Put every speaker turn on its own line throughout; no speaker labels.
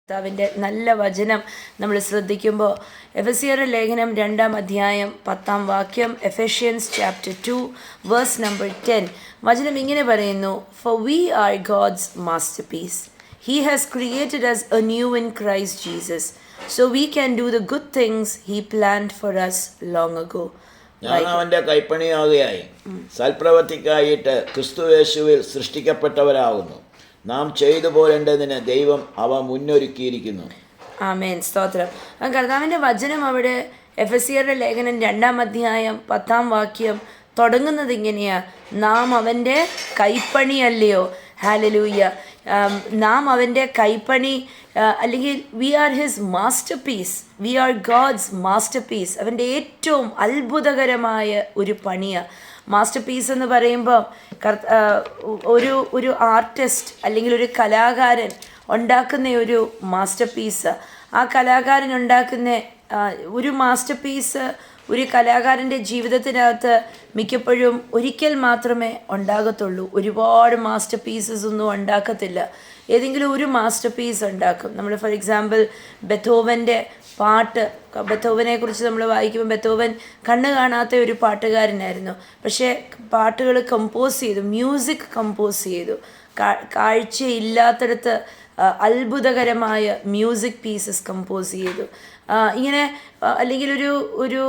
കർത്താവിൻ്റെ നല്ല വചനം നമ്മൾ ശ്രദ്ധിക്കുമ്പോൾ എഫെസ്യരുടെ ലേഖനം 2-ാം അധ്യായം 10-ാം വാക്യം, എഫെഷ്യൻസ് ചാപ്റ്റർ 2 വേഴ്സ് നമ്പർ 10 വചനം ഇങ്ങനെ പറയുന്നു: for we are God's masterpiece, he has created us anew in Christ Jesus, so we can do the good things he planned for us long ago.
ഞാൻ അവൻ്റെ കൈപ്പണിയാകുകയായി സൽപ്രവൃത്തിക്കായിട്ട് ക്രിസ്തുയേശുവിൽ സൃഷ്ടിക്കപ്പെട്ടവരാകുന്നു. നാം ചെയ്തു പോരേണ്ടതിന് ദൈവം അവ മുന്നൊരുക്കിയിരിക്കുന്നു.
ആമേൻ, സ്തോത്രം. കർത്താവിൻ്റെ വചനം അവിടെ എഫെസ്യരുടെ ലേഖനം 2-ാം അധ്യായം 10-ാം വാക്യം തുടങ്ങുന്നത് ഇങ്ങനെയാ: നാം അവൻ്റെ കൈപ്പണിയല്ലയോ. ഹല്ലേലൂയ. നാം അവൻ്റെ കൈപ്പണി, അല്ലെങ്കിൽ we are his masterpiece, we are God's masterpiece. അവൻ്റെ ഏറ്റവും അത്ഭുതകരമായ ഒരു പണിയാണ് മാസ്റ്റർ പീസ് എന്ന് പറയുമ്പോൾ. ഒരു ആർട്ടിസ്റ്റ് അല്ലെങ്കിൽ ഒരു കലാകാരൻ ഉണ്ടാക്കുന്ന ഒരു മാസ്റ്റർ പീസ്, ആ കലാകാരൻ ഉണ്ടാക്കുന്ന ഒരു മാസ്റ്റർ പീസ് ഒരു കലാകാരൻ്റെ ജീവിതത്തിനകത്ത് മിക്കപ്പോഴും ഒരിക്കൽ മാത്രമേ ഉണ്ടാകത്തുള്ളൂ. ഒരുപാട് മാസ്റ്റർ പീസസ് ഒന്നും ഉണ്ടാക്കത്തില്ല. ഏതെങ്കിലും ഒരു മാസ്റ്റർ പീസ് ഉണ്ടാക്കും. നമ്മൾ ഫോർ എക്സാമ്പിൾ ബെത്തോവൻ്റെ പാട്ട്, ബെത്തോവനെ കുറിച്ച് നമ്മൾ വായിക്കുമ്പോൾ ബെത്തോവൻ കണ്ണ് കാണാത്ത ഒരു പാട്ടുകാരനായിരുന്നു. പക്ഷേ പാട്ടുകൾ കമ്പോസ് ചെയ്തു, മ്യൂസിക് കമ്പോസ് ചെയ്തു. കാഴ്ചയില്ലാത്തടത്ത് അത്ഭുതകരമായ മ്യൂസിക് പീസസ് കമ്പോസ് ചെയ്തു. ഇങ്ങനെ അല്ലെങ്കിൽ ഒരു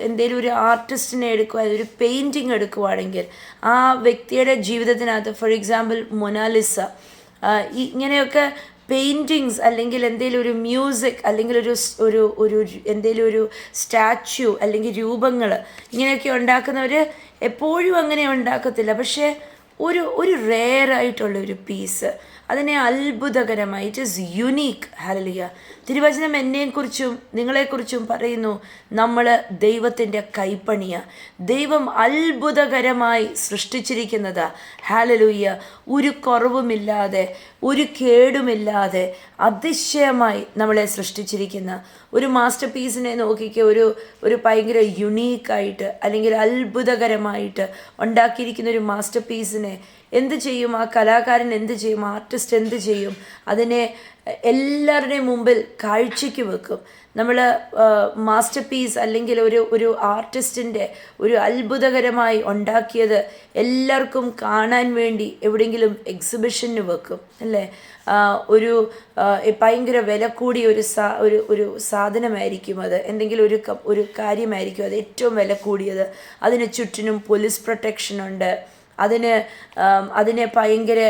എന്തെങ്കിലും ഒരു ആർട്ടിസ്റ്റിനെ എടുക്കുക, ഒരു പെയിൻറ്റിങ് എടുക്കുവാണെങ്കിൽ ആ വ്യക്തിയുടെ ജീവിതത്തിനകത്ത് ഫോർ എക്സാമ്പിൾ മൊനാലിസ, ഇങ്ങനെയൊക്കെ പെയിൻറ്റിങ്സ് അല്ലെങ്കിൽ എന്തെങ്കിലും ഒരു മ്യൂസിക് അല്ലെങ്കിൽ ഒരു എന്തെങ്കിലും ഒരു സ്റ്റാച്യു അല്ലെങ്കിൽ രൂപങ്ങൾ ഇങ്ങനെയൊക്കെ ഉണ്ടാക്കുന്നവർ എപ്പോഴും അങ്ങനെ ഉണ്ടാക്കത്തില്ല. പക്ഷേ ഒരു റെയറായിട്ടുള്ള ഒരു പീസ്, അതിനെ അത്ഭുതകരമായി, ഇറ്റ് ഈസ് യുണീക്ക്. ഹല്ലേലൂയ. തിരുവചനം എന്നെക്കുറിച്ചും നിങ്ങളെക്കുറിച്ചും പറയുന്നു, നമ്മൾ ദൈവത്തിൻ്റെ കൈപ്പണിയാണ്. ദൈവം അത്ഭുതകരമായി സൃഷ്ടിച്ചിരിക്കുന്നതാ. ഹല്ലേലൂയ. ഒരു കുറവുമില്ലാതെ, ഒരു കേടുമില്ലാതെ അതിശയമായി നമ്മളെ സൃഷ്ടിച്ചിരിക്കുന്ന ഒരു മാസ്റ്റർ പീസിനെ നോക്കിക്ക്, ഒരു ഭയങ്കര യുണീക്കായിട്ട് അല്ലെങ്കിൽ അത്ഭുതകരമായിട്ട് ഉണ്ടാക്കിയിരിക്കുന്ന ഒരു മാസ്റ്റർ പീസിനെ എന്ത് ചെയ്യും? ആ കലാകാരൻ എന്ത് ചെയ്യും? ആർട്ടിസ്റ്റ് എന്ത് ചെയ്യും? അതിനെ എല്ലാവരുടെയും മുമ്പിൽ കാഴ്ചയ്ക്ക് വെക്കും. നമ്മൾ മാസ്റ്റർ പീസ് അല്ലെങ്കിൽ ഒരു ആർട്ടിസ്റ്റിൻ്റെ ഒരു അത്ഭുതകരമായി ഉണ്ടാക്കിയത് എല്ലാവർക്കും കാണാൻ വേണ്ടി എവിടെയെങ്കിലും എക്സിബിഷന് വെക്കും, അല്ലേ? ഭയങ്കര വില കൂടിയ ഒരു സാധനമായിരിക്കും അത്, എന്തെങ്കിലും ഒരു കാര്യമായിരിക്കും അത് ഏറ്റവും വില കൂടിയത്. അതിന് ചുറ്റിനും പോലീസ് പ്രൊട്ടക്ഷനുണ്ട്. അതിനെ ഭയങ്കര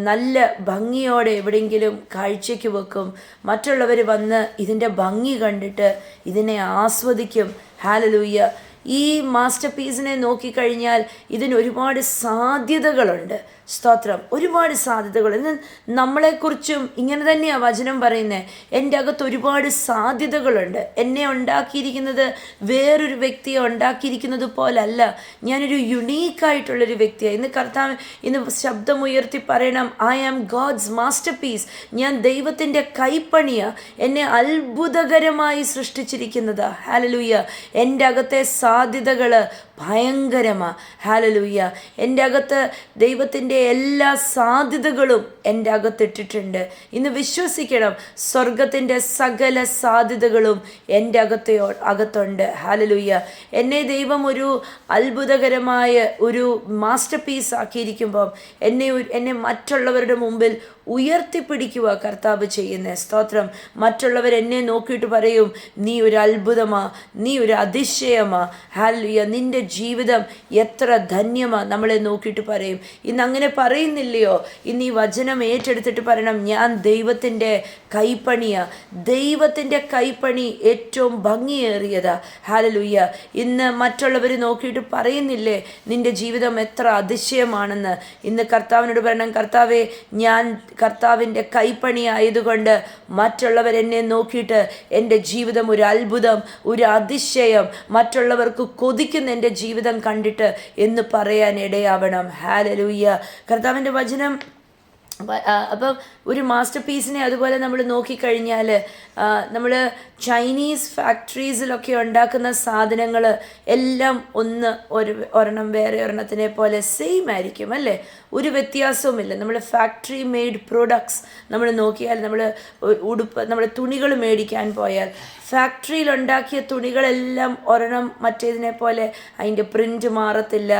നല്ല ഭംഗിയോടെ എവിടെയെങ്കിലും കാഴ്ചയ്ക്ക് വെക്കും. മറ്റുള്ളവർ വന്ന് ഇതിൻ്റെ ഭംഗി കണ്ടിട്ട് ഇതിനെ ആസ്വദിക്കും. ഹല്ലേലൂയ. ഈ മാസ്റ്റർ പീസിനെ നോക്കിക്കഴിഞ്ഞാൽ ഇതിന് ഒരുപാട് സാധ്യതകളുണ്ട്. സ്തോത്രം. ഒരുപാട് സാധ്യതകൾ. ഇന്ന് നമ്മളെക്കുറിച്ചും ഇങ്ങനെ തന്നെയാണ് വചനം പറയുന്നത്. എൻ്റെ അകത്ത് ഒരുപാട് സാധ്യതകളുണ്ട്. എന്നെ ഉണ്ടാക്കിയിരിക്കുന്നത് വേറൊരു വ്യക്തിയെ ഉണ്ടാക്കിയിരിക്കുന്നത് പോലല്ല. ഞാനൊരു യുണീക്കായിട്ടുള്ളൊരു വ്യക്തിയാണ്. ഇന്ന് ശബ്ദമുയർത്തി പറയണം, I am God's masterpiece. ഞാൻ ദൈവത്തിൻ്റെ കൈപ്പണിയാണ്. എന്നെ അത്ഭുതകരമായി സൃഷ്ടിച്ചിരിക്കുന്നതാ. ഹല്ലേലൂയ. എൻ്റെ അകത്തെ സാധ്യതകൾ ഭയങ്കരമാണ്. ഹല്ലേലൂയ. എൻ്റെ അകത്ത് ദൈവത്തിൻ്റെ എല്ലാ സാധ്യതകളും എൻ്റെ അകത്തിട്ടിട്ടുണ്ട്. ഇന്ന് വിശ്വസിക്കണം, സ്വർഗത്തിൻ്റെ സകല സാധ്യതകളും എൻ്റെ അകത്തുണ്ട്. ഹല്ലേലൂയ. എന്നെ ദൈവം ഒരു അത്ഭുതകരമായ ഒരു മാസ്റ്റർ പീസ് ആക്കിയിരിക്കുമ്പം എന്നെ മറ്റുള്ളവരുടെ മുമ്പിൽ ഉയർത്തിപ്പിടിക്കുക കർത്താവ് ചെയ്യുന്ന. സ്തോത്രം. മറ്റുള്ളവർ എന്നെ നോക്കിയിട്ട് പറയും, നീ ഒരു അത്ഭുതമാ, നീ ഒരു അതിശയമാ. ഹല്ലേലൂയ. നിൻ്റെ ജീവിതം എത്ര ധന്യമാ, നമ്മളെ നോക്കിയിട്ട് പറയും. ഇന്ന് അങ്ങനെ പറയുന്നില്ലയോ? ഇന്ന് ഈ വചനം ഏറ്റെടുത്തിട്ട് പറയണം, ഞാൻ ദൈവത്തിൻ്റെ കൈപ്പണിയാ. ദൈവത്തിൻ്റെ കൈപ്പണി ഏറ്റവും ഭംഗിയേറിയതാ. ഹല്ലേലൂയ. ഇന്ന് മറ്റുള്ളവർ നോക്കിയിട്ട് പറയുന്നില്ലേ നിൻ്റെ ജീവിതം എത്ര അതിശയമാണെന്ന്? ഇന്ന് കർത്താവിനോട് പറയണം, കർത്താവേ, ഞാൻ കർത്താവിൻ്റെ കൈപ്പണി ആയതുകൊണ്ട് മറ്റുള്ളവർ എന്നെ നോക്കിയിട്ട് എൻ്റെ ജീവിതം ഒരു അത്ഭുതം, ഒരു അതിശയം, മറ്റുള്ളവർക്ക് കൊതിക്കുന്ന എൻ്റെ ജീവിതം കണ്ടിട്ട് എന്ന് പറയാൻ ഇടയാവണം. ഹല്ലേലൂയ. കർത്താവിൻ്റെ വചനം അപ്പം ഒരു മാസ്റ്റർ പീസിനെ അതുപോലെ നമ്മൾ നോക്കിക്കഴിഞ്ഞാൽ നമ്മൾ ചൈനീസ് ഫാക്ടറീസിലൊക്കെ ഉണ്ടാക്കുന്ന സാധനങ്ങൾ എല്ലാം ഒരെണ്ണം വേറെ ഒരെണ്ണത്തിനെ പോലെ സെയിം ആയിരിക്കും, അല്ലേ? ഒരു വ്യത്യാസവുമില്ല. നമ്മൾ ഫാക്ടറി മെയ്ഡ് പ്രോഡക്ട്സ് നമ്മൾ നോക്കിയാൽ, നമ്മൾ ഉടുപ്പ്, നമ്മൾ തുണികൾ മേടിക്കാൻ പോയാൽ ഫാക്ടറിയിൽ ഉണ്ടാക്കിയ തുണികളെല്ലാം ഒരെണ്ണം മറ്റേതിനെ പോലെ അതിൻ്റെ പ്രിൻ്റ് മാറത്തില്ല,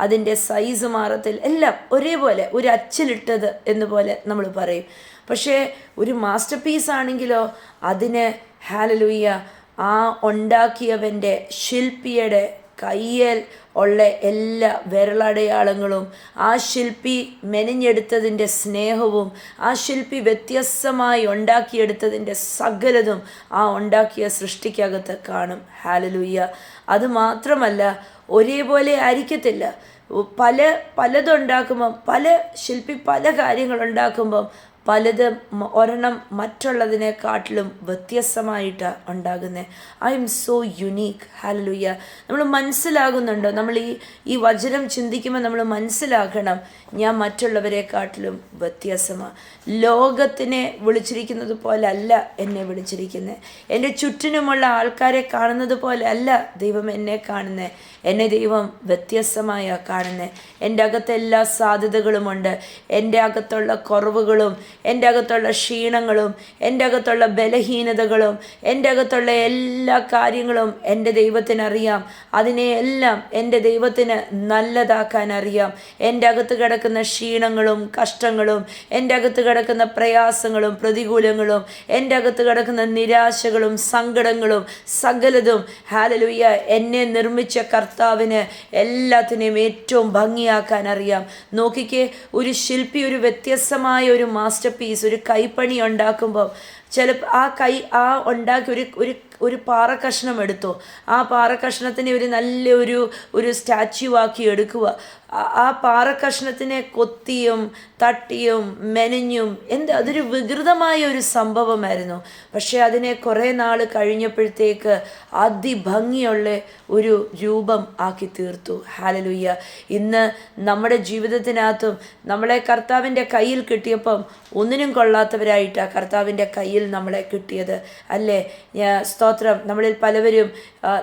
അതിൻ്റെ സൈസ് മാറത്തില്ല, എല്ലാം ഒരേപോലെ ഒരു അച്ചിലിട്ടത് എന്ന് പോലെ നമ്മൾ പറയും. പക്ഷേ ഒരു മാസ്റ്റർ പീസ് ആണെങ്കിലോ അതിന് ഹല്ലേലൂയ ആ ഉണ്ടാക്കിയവൻ്റെ ശില്പിയുടെ കയ്യിൽ ഉള്ള എല്ലാ വിരലടയാളങ്ങളും, ആ ശില്പി മെനഞ്ഞെടുത്തതിൻ്റെ സ്നേഹവും, ആ ശില്പി വ്യത്യസ്തമായി ഉണ്ടാക്കിയെടുത്തതിൻ്റെ സകലതും ആ ഉണ്ടാക്കിയ സൃഷ്ടിക്കകത്ത് കാണും. ഹല്ലേലൂയ. അതുമാത്രമല്ല, ഒരേപോലെ ആയിരിക്കത്തില്ല. പലതുണ്ടാക്കുമ്പം ശില്പി പല കാര്യങ്ങളുണ്ടാക്കുമ്പം പലത് ഒരെണ്ണം മറ്റുള്ളതിനെക്കാട്ടിലും വ്യത്യസ്തമായിട്ടാണ് ഉണ്ടാകുന്നത്. I M so unique. Hallelujah. നമ്മൾ മനസ്സിലാകുന്നുണ്ടോ? നമ്മൾ ഈ വചനം ചിന്തിക്കുമ്പോൾ നമ്മൾ മനസ്സിലാക്കണം, ഞാൻ മറ്റുള്ളവരെക്കാട്ടിലും വ്യത്യാസമാണ്. ലോകത്തിനെ വിളിച്ചിരിക്കുന്നത് പോലെ അല്ല എന്നെ വിളിച്ചിരിക്കുന്നത്. എൻ്റെ ചുറ്റിനുമുള്ള ആൾക്കാരെ കാണുന്നത് പോലെ അല്ല ദൈവം എന്നെ കാണുന്നത്. എന്നെ ദൈവം വ്യത്യസ്തമായ കാണുന്നത്. എൻ്റെ അകത്ത് എല്ലാ സാധ്യതകളുമുണ്ട്. എൻ്റെ അകത്തുള്ള കുറവുകളും, എൻ്റെ അകത്തുള്ള ക്ഷീണങ്ങളും, എൻ്റെ അകത്തുള്ള ബലഹീനതകളും, എൻ്റെ അകത്തുള്ള എല്ലാ കാര്യങ്ങളും എൻ്റെ ദൈവത്തിനറിയാം. അതിനെയെല്ലാം എൻ്റെ ദൈവത്തിന് നല്ലതാക്കാൻ അറിയാം. എൻ്റെ അകത്ത് കിടക്കുന്ന ക്ഷീണങ്ങളും കഷ്ടങ്ങളും, എൻ്റെ അകത്ത് കിടക്കുന്ന പ്രയാസങ്ങളും പ്രതികൂലങ്ങളും, എൻ്റെ അകത്ത് കിടക്കുന്ന നിരാശകളും സങ്കടങ്ങളും സകലതും ഹല്ലേലൂയ എന്നെ നിർമ്മിച്ച കർത്താവിന് എല്ലാത്തിനെയും ഏറ്റവും ഭംഗിയാക്കാൻ അറിയാം. നോക്കിക്കേ, ഒരു ശില്പി ഒരു വ്യത്യസ്തമായ ഒരു മാസ്റ്റർ പീസ്, ഒരു കൈപ്പണി ഉണ്ടാക്കുമ്പോൾ ചിലപ്പോൾ ആ ഉണ്ടാക്കി ഒരു പാറക്കഷ്ണം എടുത്തു, ആ പാറക്കഷ്ണത്തിനെ ഒരു നല്ല ഒരു സ്റ്റാച്യു ആക്കി എടുക്കുക. ആ പാറക്കഷ്ണത്തിനെ കൊത്തിയും തട്ടിയും മെനഞ്ഞും അതൊരു വികൃതമായ ഒരു സംഭവമായിരുന്നു. പക്ഷേ അതിനെ കുറേ നാൾ കഴിഞ്ഞപ്പോഴത്തേക്ക് അതിഭംഗിയുള്ള ഒരു രൂപം ആക്കി തീർത്തു. ഹല്ലേലൂയ. ഇന്ന് നമ്മുടെ ജീവിതത്തിനകത്തും നമ്മളെ കർത്താവിൻ്റെ കയ്യിൽ കിട്ടിയപ്പം ഒന്നിനും കൊള്ളാത്തവരായിട്ടാണ് കർത്താവിൻ്റെ കയ്യിൽ നമ്മളെ കിട്ടിയത്, അല്ലേ? സ്തോത്രം. നമ്മളിൽ പലവരും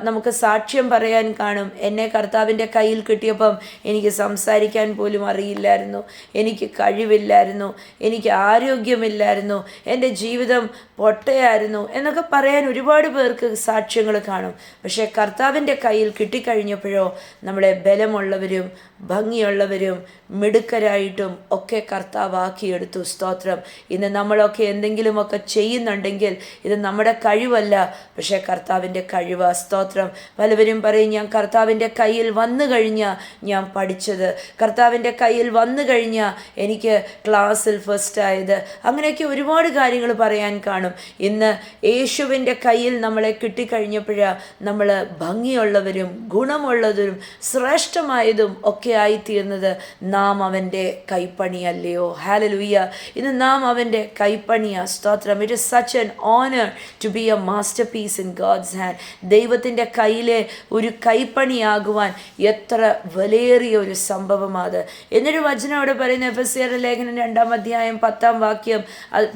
നമുക്ക് സാക്ഷ്യം പറയാൻ കാണും, എന്നെ കർത്താവിൻ്റെ കയ്യിൽ കിട്ടിയപ്പം എനിക്ക് സംസാരിക്കാൻ പോലും അറിയില്ലായിരുന്നു, എനിക്ക് കഴിവില്ലായിരുന്നു, എനിക്ക് ആരോഗ്യമില്ലായിരുന്നു, എൻ്റെ ജീവിതം പൊട്ടയായിരുന്നു എന്നൊക്കെ പറയാൻ ഒരുപാട് പേർക്ക് സാക്ഷ്യങ്ങൾ കാണും. പക്ഷേ കർത്താവിൻ്റെ കയ്യിൽ കിട്ടിക്കഴിഞ്ഞപ്പോഴോ നമ്മളെ ബലമുള്ളവരും ഭംഗിയുള്ളവരും മിടുക്കരായിട്ടും ഒക്കെ കർത്താവാക്കിയെടുത്തു. സ്തോത്രം. ഇന്ന് നമ്മളൊക്കെ എന്തെങ്കിലുമൊക്കെ ചെയ്യുന്നുണ്ടെങ്കിൽ ഇത് നമ്മുടെ കഴിവല്ല, പക്ഷേ കർത്താവിൻ്റെ കഴിവാ. സ്തോത്രം. പലവരും പറയും, ഞാൻ കർത്താവിൻ്റെ കയ്യിൽ വന്നു കഴിഞ്ഞാൽ ഞാൻ പഠിച്ചത്, കർത്താവിൻ്റെ കയ്യിൽ വന്നു കഴിഞ്ഞാൽ എനിക്ക് ക്ലാസ്സിൽ ഫസ്റ്റ് ആയത്, അങ്ങനെയൊക്കെ ഒരുപാട് കാര്യങ്ങൾ പറയാൻ കാണും. ഇന്ന് യേശുവിൻ്റെ കയ്യിൽ നമ്മളെ കിട്ടിക്കഴിഞ്ഞപ്പോഴാണ് നമ്മൾ ഭംഗിയുള്ളവരും ഗുണമുള്ളതും ശ്രേഷ്ഠമായതും ഒക്കെ ആയിത്തീർന്നത്. നാം അവൻ്റെ കൈപ്പണിയല്ലയോ? ഹല്ലേലൂയ. ഇന്ന് നാം അവൻ്റെ കൈപ്പണിയാ. സ്തോത്രം. It is such an honour to be a masterpiece in God's hand. ദൈവത്തിൻ്റെ കയ്യിലെ ഒരു കൈപ്പണിയാകുവാൻ എത്ര വിലയേറിയ ഒരു സംഭവമാണ്. എന്നൊരു വചനം അവിടെ പറയുന്നു, എഫെസ്യരുടെ ലേഖനം 2-ാം അധ്യായം 10-ാം വാക്യം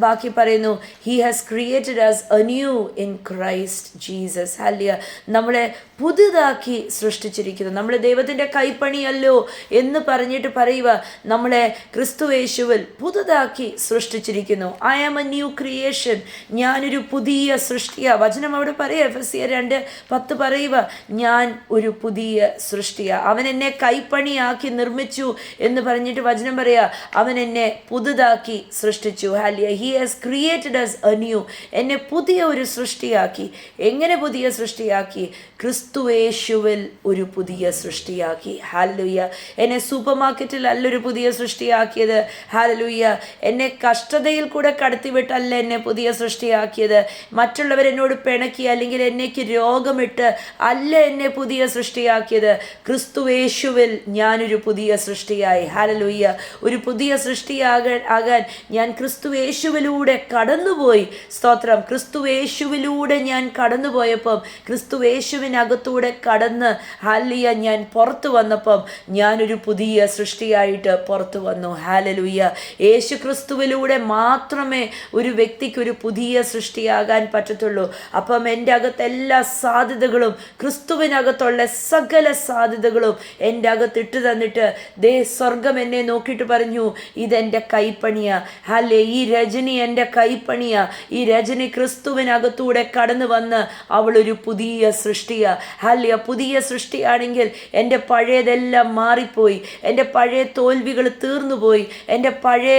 ബാക്കി പറയുന്നു, he has created us anew in Christ Jesus. Hallelujah. നമ്മളെ പുതുതാക്കി സൃഷ്ടിച്ചിരിക്കുന്നു. നമ്മൾ ദൈവത്തിൻ്റെ കൈപ്പണിയല്ലോ എന്ന് പറഞ്ഞിട്ട് പറയുക, നമ്മളെ ക്രിസ്തുയേശുവിൽ പുതുതാക്കി സൃഷ്ടിച്ചിരിക്കുന്നു. I am a new creation. ഞാനൊരു പുതിയ സൃഷ്ടിയാ. വചനം അവിടെ പറയുക, എഫെസ്യർ 2:10 പറയുക, ഞാൻ ഒരു പുതിയ സൃഷ്ടിയാ. അവൻ എന്നെ കൈപ്പണിയാക്കി നിർമ്മിച്ചു എന്ന് പറഞ്ഞിട്ട് വചനം പറയുക, അവൻ എന്നെ പുതുതാക്കി സൃഷ്ടിച്ചു. Hallelujah. He has created us anew. എന്നെ പുതിയ ഒരു സൃഷ്ടിയാക്കി. എങ്ങനെ പുതിയ സൃഷ്ടിയാക്കി? ക്രിസ്തുയേശുവിൽ ഒരു പുതിയ സൃഷ്ടിയാക്കി. ഹല്ലേലൂയ. എന്നെ സൂപ്പർ മാർക്കറ്റിൽ അല്ലൊരു പുതിയ സൃഷ്ടിയാക്കിയത്. ഹല്ലേലൂയ. എന്നെ കഷ്ടതയിൽ കൂടെ കടത്തിവിട്ടല്ല എന്നെ പുതിയ സൃഷ്ടിയാക്കിയത്. മറ്റുള്ളവരെന്നോട് പിണക്കി അല്ലെങ്കിൽ എന്നേക്ക് രോഗമിട്ട് അല്ല എന്നെ പുതിയ സൃഷ്ടിയാക്കിയത്. ക്രിസ്തുയേശുവിൽ ഞാനൊരു പുതിയ സൃഷ്ടിയായി. ഹല്ലേലൂയ. ഒരു പുതിയ സൃഷ്ടിയാകാൻ ഞാൻ ക്രിസ്തുയേശുവിലൂടെ കടന്നുപോയി. സ്തോത്രം. ക്രിസ്തുയേശുവിലൂടെ ഞാൻ കടന്നുപോയപ്പം, ക്രിസ്തുയേശുവിനകത്തൂടെ കടന്ന് ഹല്ലേലൂയ ഞാൻ പുറത്തു വന്നപ്പം ഞാനൊരു പുതിയ സൃഷ്ടി സൃഷ്ടിയായിട്ട് പുറത്തു വന്നു. ഹല്ലേലൂയ. യേശു ക്രിസ്തുവിലൂടെ മാത്രമേ ഒരു വ്യക്തിക്ക് ഒരു പുതിയ സൃഷ്ടിയാകാൻ പറ്റത്തുള്ളൂ. അപ്പം എൻ്റെ അകത്ത് എല്ലാ സാധ്യതകളും, ക്രിസ്തുവിനകത്തുള്ള സകല സാധ്യതകളും എൻ്റെ അകത്ത് ഇട്ട് തന്നിട്ട് ദേ സ്വർഗം എന്നെ നോക്കിയിട്ട് പറഞ്ഞു, ഇതെൻ്റെ കൈപ്പണിയാ. ഹല്ലേ, ഈ രജനി എൻ്റെ കൈപ്പണിയാ. ഈ രജനി ക്രിസ്തുവിനകത്തൂടെ കടന്നു വന്ന് അവളൊരു പുതിയ സൃഷ്ടിയാ. ഹല്ലേ, പുതിയ സൃഷ്ടിയാണെങ്കിൽ എൻ്റെ പഴയതെല്ലാം മാറിപ്പോയി, എൻ്റെ പഴയ തോൽവികൾ തീർന്നുപോയി, എൻ്റെ പഴയ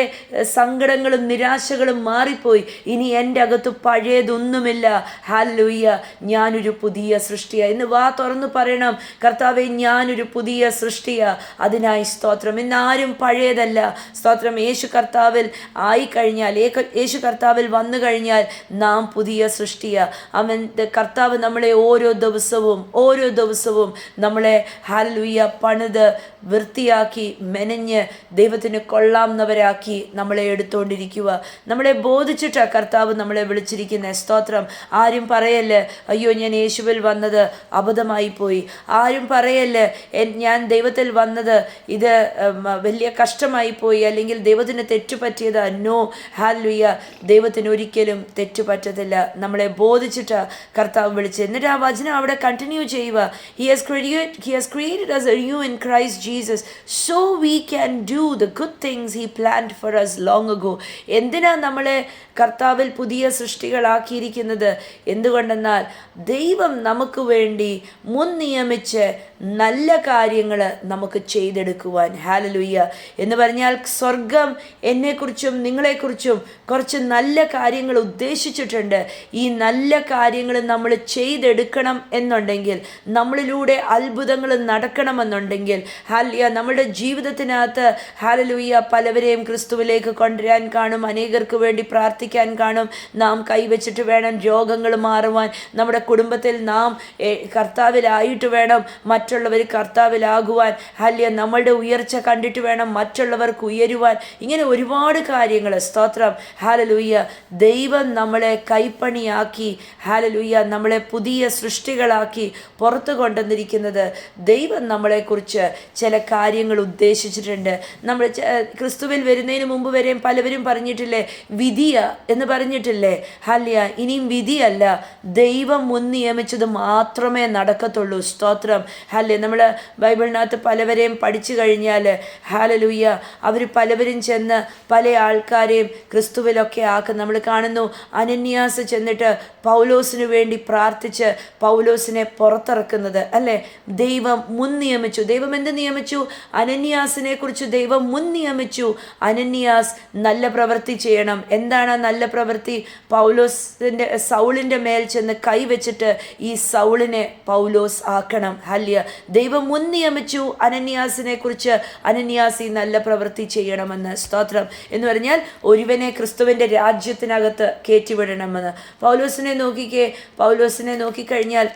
സങ്കടങ്ങളും നിരാശകളും മാറിപ്പോയി. ഇനി എൻ്റെ അകത്ത് പഴയതൊന്നുമില്ല. ഹല്ലേലൂയ, ഞാനൊരു പുതിയ സൃഷ്ടിയാ. ഇന്ന് വാ തുറന്നു പറയണം, കർത്താവേ ഞാനൊരു പുതിയ സൃഷ്ടിയാ. അതിനായി സ്തോത്രം. ഇന്ന് ആരും പഴയതല്ല. സ്തോത്രം. യേശു കർത്താവിൽ ആയിക്കഴിഞ്ഞാൽ, യേശു കർത്താവിൽ വന്നു കഴിഞ്ഞാൽ നാം പുതിയ സൃഷ്ടിയാ. അവൻ കർത്താവ് നമ്മളെ ഓരോ ദിവസവും നമ്മളെ ഹല്ലേലൂയ പണിത് വൃത്തിയാക്കി മെനഞ്ഞ് ദൈവത്തിന് കൊള്ളാവുന്നവരാക്കി നമ്മളെ എടുത്തുകൊണ്ടിരിക്കുക. നമ്മളെ ബോധിച്ചിട്ടാ കർത്താവ് നമ്മളെ വിളിച്ചിരിക്കുന്നത്. സ്തോത്രം. ആരും പറയല്ലേ, അയ്യോ ഞാൻ യേശുവിൽ വന്നത് അബദ്ധമായി പോയി. ആരും പറയല്ലേ, ഞാൻ ദൈവത്തിൽ വന്നത് ഇത് വലിയ കഷ്ടമായി പോയി, അല്ലെങ്കിൽ ദൈവത്തിന് തെറ്റുപറ്റിയതാ. നോ, ഹല്ലേലൂയ, ദൈവത്തിന് ഒരിക്കലും തെറ്റുപറ്റത്തില്ല. നമ്മളെ ബോധിച്ചിട്ടാ കർത്താവ് വിളിച്ചത്. എന്നിട്ട് ആ വചനം അവിടെ കണ്ടിന്യൂ ചെയ്യുക. He has created us anew in Christ Jesus so we can do the good things he planned for us long ago. എന്തിനാ നമ്മളെ കർത്താവിൽ പുതിയ സൃഷ്ടികളാക്കിയിരിക്കുന്നത്? എന്തുകൊണ്ടെന്നാൽ ദൈവം നമുക്ക് വേണ്ടി മുൻ നിയമിച്ച് നല്ല കാര്യങ്ങൾ നമുക്ക് ചെയ്തെടുക്കുവാൻ. ഹല്ലേലൂയ. എന്ന് പറഞ്ഞാൽ സ്വർഗം എന്നെക്കുറിച്ചും നിങ്ങളെക്കുറിച്ചും കുറച്ച് നല്ല കാര്യങ്ങൾ ഉദ്ദേശിച്ചിട്ടുണ്ട്. ഈ നല്ല കാര്യങ്ങൾ നമ്മൾ ചെയ്തെടുക്കണം എന്നുണ്ടെങ്കിൽ, നമ്മളിലൂടെ അത്ഭുതങ്ങൾ നടക്കണമെന്നുണ്ടെങ്കിൽ, ഹല്ലേലൂയ, നമ്മുടെ ജീവിതത്തിനകത്ത് ഹല്ലേലൂയ പലവരെയും ക്രിസ്തുവിലേക്ക് കൊണ്ടുവരാൻ കാണും. അനേകർക്ക് വേണ്ടി പ്രാർത്ഥിക്കാൻ കാണും. നാം കൈവച്ചിട്ട് വേണം രോഗങ്ങൾ മാറുവാൻ. നമ്മുടെ കുടുംബത്തിൽ നാം കർത്താവിലായിട്ട് വേണം മറ്റുള്ളവർ കർത്താവിലാകുവാൻ. ഹല്ലേലൂയ, നമ്മളുടെ ഉയർച്ച കണ്ടിട്ട് വേണം മറ്റുള്ളവർക്ക് ഉയരുവാൻ. ഇങ്ങനെ ഒരുപാട് കാര്യങ്ങൾ. സ്തോത്രം. ഹല്ലേലൂയ. ദൈവം നമ്മളെ കൈപ്പണിയാക്കി, ഹല്ലേലൂയ, നമ്മളെ പുതിയ സൃഷ്ടികളാക്കി പുറത്തു കൊണ്ടുവന്നിരിക്കുന്നത്. ദൈവം നമ്മളെക്കുറിച്ച് ചില കാര്യങ്ങൾ ഉദ്ദേശിച്ചിട്ടുണ്ട്. നമ്മൾ ക്രിസ്തുവിൽ വരുന്നതിന് മുമ്പ് വരെയും പലവരും പറഞ്ഞിട്ടില്ലേ, വിധിയ എന്ന് പറഞ്ഞിട്ടില്ലേ? ഹല്ലേലൂയ, ഇനിയും വിധിയല്ല, ദൈവം മുൻ നിയമിച്ചത് മാത്രമേ നടക്കത്തുള്ളൂ. സ്തോത്രം. ഹല്ലേലൂയ. നമ്മൾ ബൈബിളിനകത്ത് പലവരെയും പഠിച്ചു കഴിഞ്ഞാൽ ഹല്ലേലൂയ അവർ പലവരും ചെന്ന് പല ആൾക്കാരെയും ക്രിസ്തുവിലൊക്കെ ആക്കും. നമ്മൾ കാണുന്നു, അനന്യാസ് ചെന്നിട്ട് പൗലോസിന് വേണ്ടി പ്രാർത്ഥിച്ച് പൗലോസിനെ പുറത്തിറക്കുന്നത് അല്ലേ? ദൈവം മുൻ നിയമിച്ചു. ദൈവം എന്ത് നിയമിച്ചു? അനന്യാസിനെ കുറിച്ച് ദൈവം മുൻ നിയമിച്ചു. അനന്യാസ് നല്ല പ്രവൃത്തി ചെയ്യണം. എന്താണ് നല്ല പ്രവൃത്തി? സൗളിൻ്റെ മേൽ ചെന്ന് കൈവച്ചിട്ട് ഈ സൗളിനെ പൗലോസ് ആക്കണം. ഹല്ലേലൂയ. ദൈവം മുൻ നിയമിച്ചു അനന്യാസിനെ കുറിച്ച്. അനന്യാസ് ഈ നല്ല പ്രവൃത്തി ചെയ്യണമെന്ന്. സ്തോത്രം. എന്ന് പറഞ്ഞാൽ ഒരുവനെ ക്രിസ്തുവിൻ്റെ രാജ്യത്തിനകത്ത് കയറ്റിവിടണമെന്ന്. പൗലോസിനെ നോക്കിക്കഴിഞ്ഞാൽ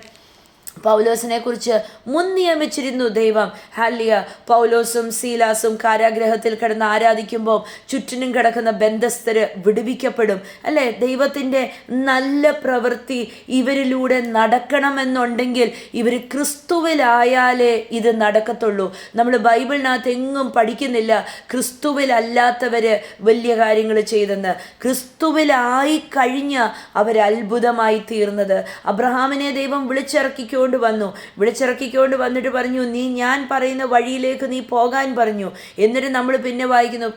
പൗലോസിനെ കുറിച്ച് മുൻ നിയമിച്ചിരുന്നു ദൈവം. ഹല്ലേലൂയ. പൗലോസും സീലാസും കാരാഗ്രഹത്തിൽ കിടന്ന് ആരാധിക്കുമ്പോൾ ചുറ്റിനും കിടക്കുന്ന ബന്ധസ്ഥര് വിടുവിക്കപ്പെടും അല്ലേ? ദൈവത്തിൻ്റെ നല്ല പ്രവൃത്തി ഇവരിലൂടെ നടക്കണമെന്നുണ്ടെങ്കിൽ ഇവർ ക്രിസ്തുവിലായാലേ ഇത് നടക്കത്തുള്ളൂ. നമ്മൾ ബൈബിളിനകത്ത് എങ്ങും പഠിക്കുന്നില്ല ക്രിസ്തുവിലല്ലാത്തവർ വലിയ കാര്യങ്ങൾ ചെയ്തെന്ന്. ക്രിസ്തുവിലായി കഴിഞ്ഞ അവർ അത്ഭുതമായി തീർന്നത്. അബ്രഹാമിനെ ദൈവം വിളിച്ചിറക്കിക്കൊണ്ട് വന്നിട്ട് പറഞ്ഞു, നീ ഞാൻ പറയുന്ന വഴിയിലേക്ക് നീ പോകാൻ പറഞ്ഞു. എന്നിട്ട് നമ്മൾ പിന്നെ വായിക്കുന്നു,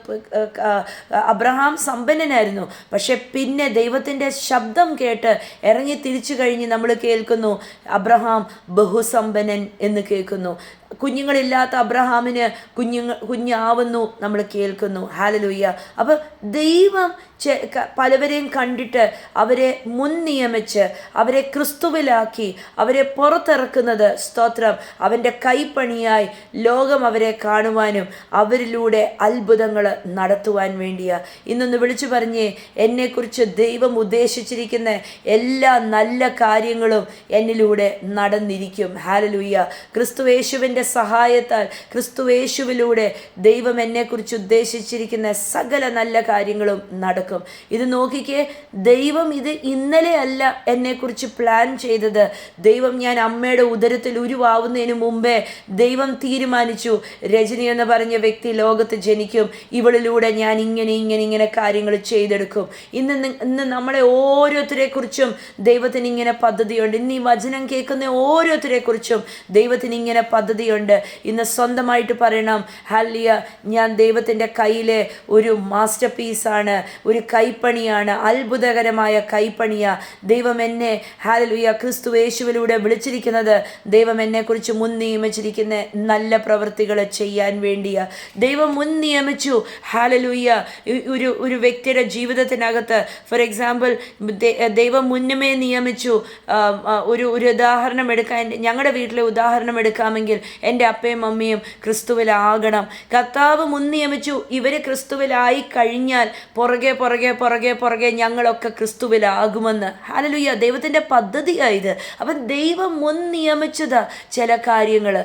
അബ്രഹാം സമ്പന്നനായിരുന്നു, പക്ഷെ പിന്നെ ദൈവത്തിൻ്റെ ശബ്ദം കേട്ട് ഇറങ്ങി തിരിച്ചു കഴിഞ്ഞ് നമ്മൾ കേൾക്കുന്നു അബ്രഹാം ബഹുസമ്പന്നൻ എന്ന് കേൾക്കുന്നു. കുഞ്ഞുങ്ങളില്ലാത്ത അബ്രഹാമിന് കുഞ്ഞാവുന്നു നമ്മൾ കേൾക്കുന്നു. ഹല്ലേലൂയ. അപ്പോൾ ദൈവം പലവരെയും കണ്ടിട്ട് അവരെ മുൻ നിയമിച്ച് അവരെ ക്രിസ്തുവിലാക്കി അവരെ പുറത്തിറക്കുന്നത്. സ്തോത്രം. അവൻ്റെ കൈപ്പണിയായി ലോകം അവരെ കാണുവാനും അവരിലൂടെ അത്ഭുതങ്ങൾ നടത്തുവാൻ വേണ്ടിയാ. ഇന്നൊന്ന് വിളിച്ചു പറഞ്ഞേ, എന്നെക്കുറിച്ച് ദൈവം ഉദ്ദേശിച്ചിരിക്കുന്ന എല്ലാ നല്ല കാര്യങ്ങളും എന്നിലൂടെ നടന്നിരിക്കും. ഹല്ലേലൂയ. ക്രിസ്തു യേശുവിൻ്റെ കർത്താവിൻ്റെ സഹായത്താൽ ക്രിസ്തുവേശുവിലൂടെ ദൈവം എന്നെക്കുറിച്ച് ഉദ്ദേശിച്ചിരിക്കുന്ന സകല നല്ല കാര്യങ്ങളും നടക്കും. ഇത് നോക്കിക്കേ, ദൈവം ഇത് ഇന്നലെ അല്ല എന്നെക്കുറിച്ച് പ്ലാൻ ചെയ്തത്. ദൈവം ഞാൻ അമ്മയുടെ ഉദരത്തിൽ ഉരുവാവുന്നതിന് മുമ്പേ ദൈവം തീരുമാനിച്ചു, രജനി എന്ന് പറഞ്ഞ വ്യക്തി ലോകത്ത് ജനിക്കും, ഇവളിലൂടെ ഞാൻ ഇങ്ങനെ കാര്യങ്ങൾ ചെയ്തെടുക്കും. ഇന്ന് നമ്മളെ ഓരോരുത്തരെ കുറിച്ചും ദൈവത്തിന് ഇങ്ങനെ പദ്ധതിയുണ്ട്. ഇന്ന് ഈ വചനം കേൾക്കുന്ന ഓരോരുത്തരെ കുറിച്ചും ദൈവത്തിന് ഇങ്ങനെ പദ്ധതിയുണ്ട്. ഇന്ന് സ്വന്തമായിട്ട് പറയണം, ഹല്ലേലൂയ, ഞാൻ ദൈവത്തിൻ്റെ കയ്യിലെ ഒരു മാസ്റ്റർ പീസാണ്, ഒരു കൈപ്പണിയാണ്, അത്ഭുതകരമായ കൈപ്പണിയാ. ദൈവം എന്നെ ഹല്ലേലൂയ ക്രിസ്തുയേശുവിലൂടെ വിളിച്ചിരിക്കുന്നത്, ദൈവം എന്നെക്കുറിച്ച് മുൻ നിയമിച്ചിരിക്കുന്ന നല്ല പ്രവൃത്തികൾ ചെയ്യാൻ വേണ്ടിയാ. ദൈവം മുൻ നിയമിച്ചു. ഹല്ലേലൂയ. ഒരു വ്യക്തിയുടെ ജീവിതത്തിനകത്ത് ഫോർ എക്സാമ്പിൾ ദൈവം മുന്നമേ നിയമിച്ചു. ഒരു ഉദാഹരണം എടുക്കാൻ, ഞങ്ങളുടെ വീട്ടിലെ ഉദാഹരണം എടുക്കാമെങ്കിൽ എൻ്റെ അപ്പയും അമ്മയും ക്രിസ്തുവിലാകണം. കർത്താവ് മുൻ നിയമിച്ചു. ഇവർ ക്രിസ്തുവിലായി കഴിഞ്ഞാൽ പുറകെ ഞങ്ങളൊക്കെ ക്രിസ്തുവിലാകുമെന്ന്. ഹല്ലേലൂയ. ദൈവത്തിൻ്റെ പദ്ധതിയായത്. അപ്പം ദൈവം മുൻ നിയമിച്ചതാ. ചില കാര്യങ്ങൾ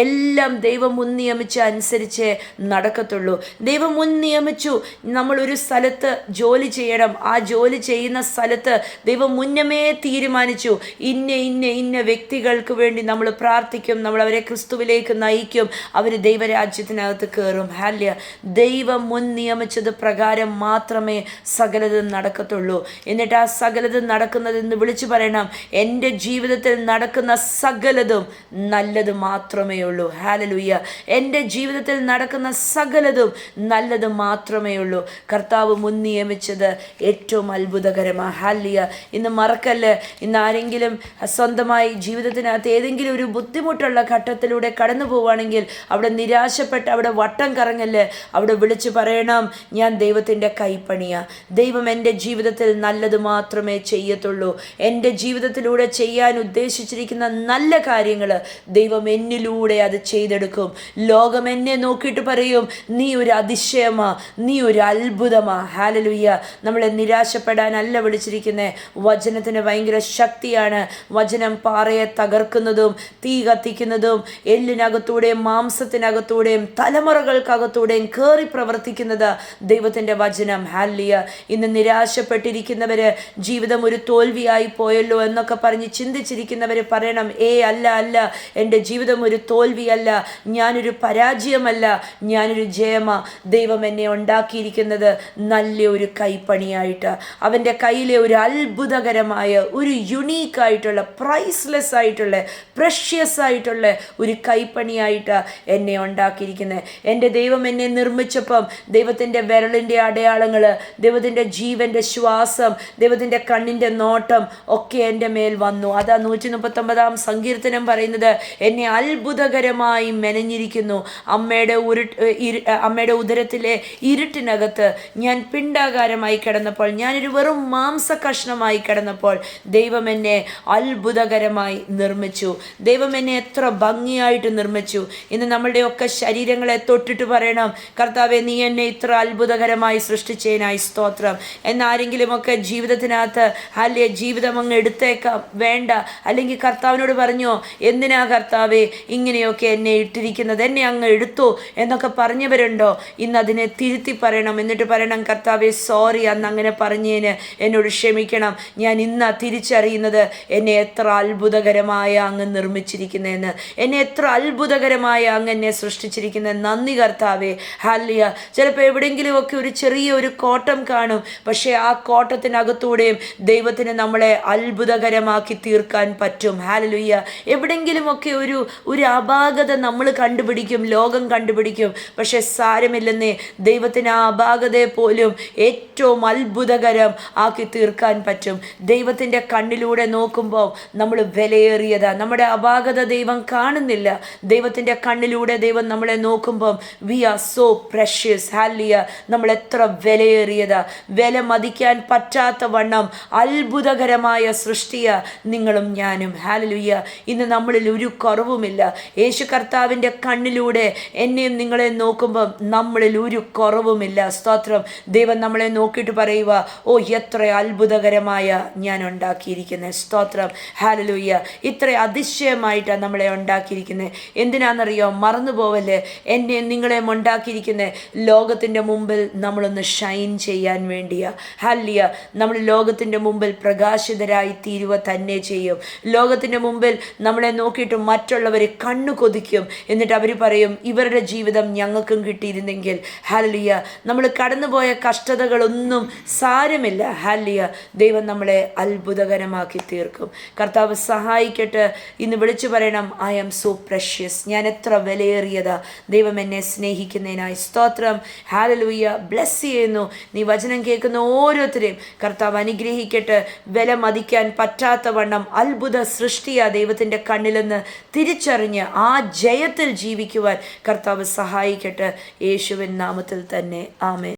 എല്ലാം ദൈവം മുൻ നിയമിച്ച അനുസരിച്ചേ നടക്കത്തുള്ളൂ. ദൈവം മുൻ നിയമിച്ചു നമ്മളൊരു സ്ഥലത്ത് ജോലി ചെയ്യണം. ആ ജോലി ചെയ്യുന്ന സ്ഥലത്ത് ദൈവം മുന്നമേ തീരുമാനിച്ചു, ഇന്ന വ്യക്തികൾക്ക് വേണ്ടി നമ്മൾ പ്രാർത്ഥിക്കും, നമ്മൾ അവരെ ക്രിസ്തുവിലേക്ക് നയിക്കും, അവർ ദൈവരാജ്യത്തിനകത്ത് കയറും. ഹല്ലേലൂയ. ദൈവം മുൻ നിയമിച്ചത് പ്രകാരം മാത്രമേ സകലതും നടക്കത്തുള്ളൂ. എന്നിട്ട് ആ സകലതും നടക്കുന്നതെന്ന് വിളിച്ചു പറയണം, എൻ്റെ ജീവിതത്തിൽ നടക്കുന്ന സകലതും നല്ലത് മാത്രമേ ഉള്ളൂ. ഹല്ലേലൂയ. എൻ്റെ ജീവിതത്തിൽ നടക്കുന്ന സകലതും നല്ലത് മാത്രമേ ഉള്ളൂ. കർത്താവ് മുൻ നിയമിച്ചത് ഏറ്റവും അത്ഭുതകരമാണ്. ഹല്ലേലൂയ. ഇന്ന് മറക്കല്ല്, ഇന്ന് ആരെങ്കിലും സ്വന്തമായി ജീവിതത്തിനകത്ത് ഏതെങ്കിലും ഒരു ബുദ്ധിമുട്ടുള്ള ഘട്ടത്തിലൂടെ കടന്നു പോവുകയാണെങ്കിൽ അവിടെ നിരാശപ്പെട്ട് അവിടെ വട്ടം കറങ്ങല്ല്. അവിടെ വിളിച്ചു പറയണം, ഞാൻ ദൈവത്തിൻ്റെ കൈപ്പണിയാ. ദൈവം എൻ്റെ ജീവിതത്തിൽ നല്ലത് മാത്രമേ ചെയ്യത്തുള്ളൂ. എൻ്റെ ജീവിതത്തിലൂടെ ചെയ്യാൻ ഉദ്ദേശിച്ചിരിക്കുന്ന നല്ല കാര്യങ്ങൾ ദൈവം എന്നിലൂടെ അത് ചെയ്തെടുക്കും. ലോകം എന്നെ നോക്കിയിട്ട് പറയും, നീ ഒരു അതിശയമാ, നീ ഒരു അത്ഭുതമാ. ഹല്ലേലൂയ. നമ്മളെ നിരാശപ്പെടാനല്ല വിളിച്ചിരിക്കുന്നത്. വചനത്തിന് ഭയങ്കര ശക്തിയാണ്. വചനം പാറയെ തകർക്കുന്നതും തീ കത്തിക്കുന്നതും എല്ലിനകത്തൂടെയും മാംസത്തിനകത്തൂടെയും തലമുറകൾക്കകത്തൂടെയും കയറി പ്രവർത്തിക്കുന്നത് ദൈവത്തിൻ്റെ വചനം. ഹല്ലേലൂയ. ഇന്ന് നിരാശപ്പെട്ടിരിക്കുന്നവര്, ജീവിതം ഒരു തോൽവിയായി പോയല്ലോ എന്നൊക്കെ പറഞ്ഞ് ചിന്തിച്ചിരിക്കുന്നവർ പറയണം, അല്ല, എൻ്റെ ജീവിതം ഒരു തോൽവിയല്ല, ഞാനൊരു പരാജയമല്ല, ഞാനൊരു ജയമാ. ദൈവം എന്നെ ഉണ്ടാക്കിയിരിക്കുന്നത് നല്ലൊരു കൈപ്പണിയായിട്ട്, അവൻ്റെ കയ്യിലെ ഒരു അത്ഭുതകരമായ, ഒരു യുണീക്കായിട്ടുള്ള, പ്രൈസ്ലെസ് ആയിട്ടുള്ള, പ്രഷ്യസ് ആയിട്ടുള്ള ഒരു കൈപ്പണിയായിട്ട് എന്നെ ഉണ്ടാക്കിയിരിക്കുന്നത്. എൻ്റെ ദൈവം എന്നെ നിർമ്മിച്ചപ്പം ദൈവത്തിൻ്റെ വിരലിൻ്റെ അടയാളങ്ങൾ, ദൈവത്തിൻ്റെ ജീവൻ്റെ ശ്വാസം, ദൈവത്തിൻ്റെ കണ്ണിൻ്റെ നോട്ടം ഒക്കെ എൻ്റെ മേൽ വന്നു. അതാ 139 സങ്കീർത്തനം പറയുന്നത്, എന്നെ അത്ഭുതകരമായി മെനഞ്ഞിരിക്കുന്നു. അമ്മയുടെ ഉദരത്തിലെ ഇരുട്ടിനകത്ത് ഞാൻ പിണ്ടാകാരമായി കിടന്നപ്പോൾ, ഞാനൊരു വെറും മാംസ കഷ്ണമായി കിടന്നപ്പോൾ ദൈവം എന്നെ അത്ഭുതകരമായി നിർമ്മിച്ചു. ദൈവം എന്നെ എത്ര ഭംഗിയായിട്ട് നിർമ്മിച്ചു. ഇന്ന് നമ്മളുടെയൊക്കെ ശരീരങ്ങളെ തൊട്ടിട്ട് പറയണം, കർത്താവേ, നീ എന്നെ ഇത്ര അത്ഭുതകരമായി സൃഷ്ടിച്ചതിനായി സ്തോത്രം. എന്നാരെങ്കിലുമൊക്കെ ജീവിതത്തിനകത്ത് ജീവിതം അങ്ങ് എടുത്തേക്കാം, വേണ്ട, അല്ലെങ്കിൽ കർത്താവിനോട് പറഞ്ഞോ, എന്തിനാ കർത്താവേ ഇങ്ങനെയൊക്കെ എന്നെ ഇട്ടിരിക്കുന്നത്, എന്നെ അങ്ങ് എടുത്തു എന്നൊക്കെ പറഞ്ഞവരുണ്ടോ? ഇന്ന് അതിനെ തിരുത്തി പറയണം. എന്നിട്ട് പറയണം, കർത്താവേ സോറി, അന്ന് അങ്ങനെ പറഞ്ഞതിന് എന്നോട് ക്ഷമിക്കണം. ഞാൻ ഇന്ന് തിരിച്ചറിയുന്നത് എന്നെ എത്ര അത്ഭുതകരമായ അങ്ങ് നിർമ്മിച്ചിരിക്കുന്നതെന്ന്, എന്നെ എത്ര അത്ഭുതകരമായ അങ്ങ് എന്നെ സൃഷ്ടിച്ചിരിക്കുന്നത്. നന്ദി കർത്താവേ. ഹല്ലേലൂയ. ചിലപ്പോൾ എവിടെയെങ്കിലുമൊക്കെ ഒരു ചെറിയ ഒരു കോട്ടം കാണും, പക്ഷേ ആ കോട്ടത്തിനകത്തൂടെയും ദൈവത്തിന് നമ്മളെ അത്ഭുതകരമാക്കി തീർക്കാൻ പറ്റും. ഹല്ലേലൂയ. എവിടെയെങ്കിലുമൊക്കെ ഒരു അപാകത നമ്മൾ കണ്ടുപിടിക്കും, ലോകം കണ്ടുപിടിക്കും, പക്ഷെ സാരമില്ലെന്നേ, ദൈവത്തിന് ആ അപാകതയെ പോലും ഏറ്റവും അത്ഭുതകരം ആക്കി തീർക്കാൻ പറ്റും. ദൈവത്തിൻ്റെ കണ്ണിലൂടെ നോക്കുമ്പോൾ നമ്മൾ വിലയേറിയതാ. നമ്മുടെ അപാകത ദൈവം കാണുന്നില്ല. ദൈവത്തിൻ്റെ കണ്ണിലൂടെ ദൈവം നമ്മളെ നോക്കുമ്പം we are so precious. Hallelujah. നമ്മൾ എത്ര വിലയേറിയതാ. വില മതിക്കാൻ പറ്റാത്ത വണ്ണം അത്ഭുതകരമായ സൃഷ്ടിയാ നിങ്ങളും ഞാനും. ഹല്ലേലൂയ. ഇന്ന് നമ്മളിൽ ഒരു കുറവുമില്ല. യേശു കർത്താവിൻ്റെ കണ്ണിലൂടെ എന്നെയും നിങ്ങളെ നോക്കുമ്പം നമ്മളിൽ ഒരു കുറവുമില്ല. സ്തോത്രം. ദൈവം നമ്മളെ നോക്കിയിട്ട് പറയുക, ഓ എത്ര അത്ഭുതകരമായ ഞാൻ ഉണ്ടാക്കിയിരിക്കുന്നത്. സ്തോത്രം. ഹല്ലേലൂയ. ഇത്ര അതിശയമായിട്ടാണ് നമ്മളെ ഉണ്ടാക്കിയിരിക്കുന്നത്. എന്തിനാണെന്നറിയോ? മറന്നു പോവല്ലേ, എന്നെ നിങ്ങളെ ഉണ്ടാക്കിയിരിക്കുന്ന ലോകത്തിൻ്റെ മുമ്പിൽ നമ്മളൊന്ന് ഷൈൻ ചെയ്യാൻ വേണ്ടിയാ. ഹല്ലിയ. നമ്മൾ ലോകത്തിൻ്റെ മുമ്പിൽ പ്രകാശിതരായി തീരുക തന്നെ ചെയ്യും. ലോകത്തിൻ്റെ മുമ്പിൽ നമ്മളെ നോക്കിയിട്ട് മറ്റുള്ളവർ കണ്ണു കൊതിക്കും. എന്നിട്ട് അവർ പറയും, ഇവരുടെ ജീവിതം ഞങ്ങൾക്കും കിട്ടിയിരുന്നെങ്കിൽ. ഹല്ലിയ. നമ്മൾ കടന്നുപോയ കഷ്ടതകളൊന്നും സാരമില്ല. ഹല്ലിയ. ദൈവം നമ്മളെ അത്ഭുതകരമാക്കി തീർക്കും. കർത്താവ് സഹായിക്കട്ടെ. ഇന്ന് വിളിച്ചു പറയണം, ഐ ആം സോ പ്രഷ്യസ്. ഞാൻ എത്ര വിലയേറിയതാ. ദൈവം എന്നെ സ്നേഹിക്കുന്നതിനായി സ്തോത്രം. ഹല്ലേലൂയ. ബ്ലെസ് ചെയ്യുന്നു. നീ വചനം കേൾക്കുന്ന ഓരോരുത്തരെയും കർത്താവ് അനുഗ്രഹിക്കട്ടെ. വില മതിക്കാൻ പറ്റാത്ത വണ്ണം അത്ഭുത സൃഷ്ടിയാ ദൈവത്തിൻ്റെ കണ്ണിലെന്ന് തിരിച്ചറിഞ്ഞ് ആ ജയത്തിൽ ജീവിക്കുവാൻ കർത്താവ് സഹായിക്കട്ടെ. യേശുവിൻ നാമത്തിൽ തന്നെ. ആമേൻ.